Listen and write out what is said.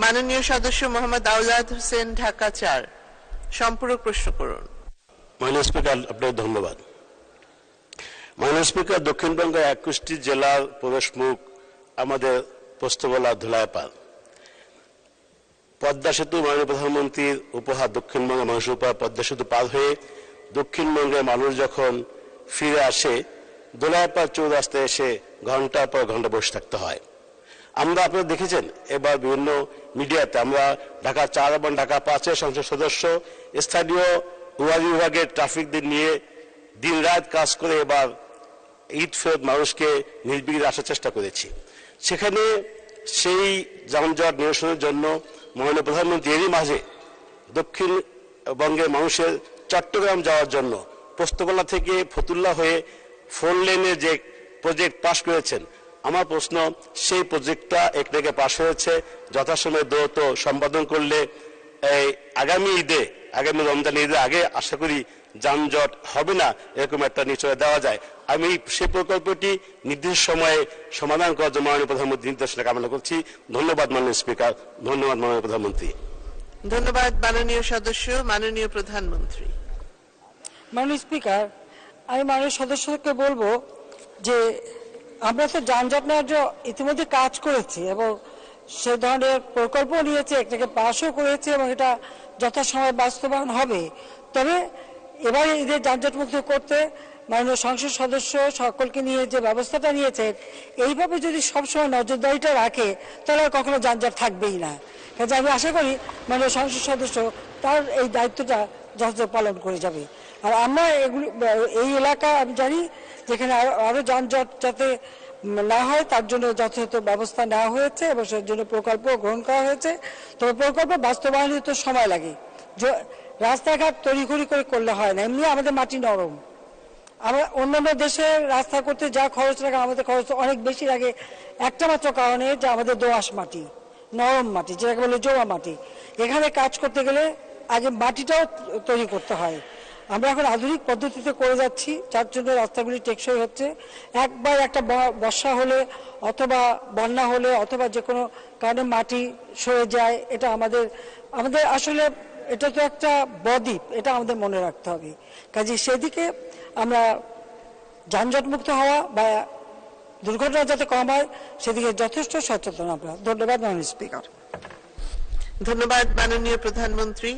মাননীয় সদস্য মোহাম্মদ আওলাদ হোসেন, ঢাকা ৪। সম্পূরক প্রশ্ন করুন। মাননীয় স্পিকার, আপনাকে ধন্যবাদ। মাননীয় স্পিকার, দক্ষিণবঙ্গের 21টি জেলার প্রবেশ মুখ আমাদের পোস্তগোলা ধুলাইপাল। পদ্মা সেতু মাননীয় প্রধানমন্ত্রীর উপহার, দক্ষিণবঙ্গের মানুষের উপহার। পদ্মা সেতু পার হয়ে দক্ষিণবঙ্গের মানুষ যখন ফিরে আসে, ধুলাইপাল চৌরাস্তায় এসে ঘন্টার পর ঘন্টা বসে থাকতে হয়। আমরা আপনারা দেখেছেন এবার বিভিন্ন মিডিয়াতে আমরা ঢাকা ৪ এবং ঢাকা ৫-এর সংসদ সদস্য স্থানীয় রুয়ারি বিভাগের ট্রাফিকদের নিয়ে দিন রাত কাজ করে এবার ঈদ ফেরত মানুষকে নির্বিঘ্নে আসার চেষ্টা করেছি। সেখানে সেই যানজট নিরসনের জন্য মাননীয় প্রধানমন্ত্রী এরই মাঝে দক্ষিণবঙ্গের মানুষের চট্টগ্রাম যাওয়ার জন্য পোস্তগোলা থেকে ফতুল্লা হয়ে 4 লেনের যে প্রজেক্ট পাশ করেছেন। আমার প্রশ্ন, সেই প্রজেক্টটা একটাকে পাশ হয়েছে, যথাসময়ে দ্রুত সম্পাদন করলে আগামী রমজান ঈদের আগে আশা করি যানজট হবে না, এরকম একটা নিশ্চয়তা দেওয়া যায়। আমি সেই প্রকল্পটি নির্দিষ্ট সময়ে সমাধান করার জন্য মাননীয় প্রধানমন্ত্রী নির্দেশনা কামনা করছি। ধন্যবাদ মাননীয় স্পিকার, ধন্যবাদ মাননীয় প্রধানমন্ত্রী। ধন্যবাদ মাননীয় সদস্য। মাননীয় প্রধানমন্ত্রী। মাননীয় স্পিকার, আমি মাননীয় সদস্যকে বলবো যে আমরা তো যানজট নেওয়ার জন্য ইতিমধ্যে কাজ করেছি এবং সে ধরনের প্রকল্প নিয়েছে, একটাকে পাশও করেছে এবং এটা যথাসময়ে বাস্তবায়ন হবে। তবে এবার এদের যানজট মুক্ত করতে মাননীয় সংসদ সদস্য সকলকে নিয়ে যে ব্যবস্থাটা নিয়েছে, এইভাবে যদি সবসময় নজরদারিটা রাখে তাহলে কখনো যানজট থাকবেই না। কাজে আমি আশা করি মাননীয় সংসদ সদস্য তার এই দায়িত্বটা যথাযথ পালন করে যাবে। আর আমরা এই এলাকা আমি জানি যেখানে আরো যানজট যাতে না হয় তার জন্য যথাযথ ব্যবস্থা নেওয়া হয়েছে এবং সেই জন্য প্রকল্প গ্রহণ করা হয়েছে। তবে প্রকল্প বাস্তবায়নে তো সময় লাগে, রাস্তাঘাট তড়িঘড়ি করে করলে হয় না। এমনি আমাদের মাটি নরম, আমরা অন্যান্য দেশে রাস্তা করতে যা খরচ লাগে আমাদের খরচ অনেক বেশি লাগে, একটা মাত্র কারণে যে আমাদের দোআঁশ মাটি, নরম মাটি, যেটাকে বলে জোড়া মাটি। এখানে কাজ করতে গেলে আগে মাটিটাও তৈরি করতে হয়। আমরা এখন আধুনিক পদ্ধতিতে করে যাচ্ছি, যার জন্য রাস্তাগুলি টেকসই হচ্ছে। একবার একটা বর্ষা হলে অথবা বন্যা হলে অথবা যে কোনো কারণে মাটি সরে যায়, এটা আমাদের আসলে এটা তো একটা বদ্বীপ, এটা আমাদের মনে রাখতে হবে। কাজে সেদিকে আমরা যানজট মুক্ত হওয়া বা দুর্ঘটনা যাতে কম হয় সেদিকে যথেষ্ট সচেতন আমরা। ধন্যবাদ মাননীয় স্পিকার। ধন্যবাদ মাননীয় প্রধানমন্ত্রী।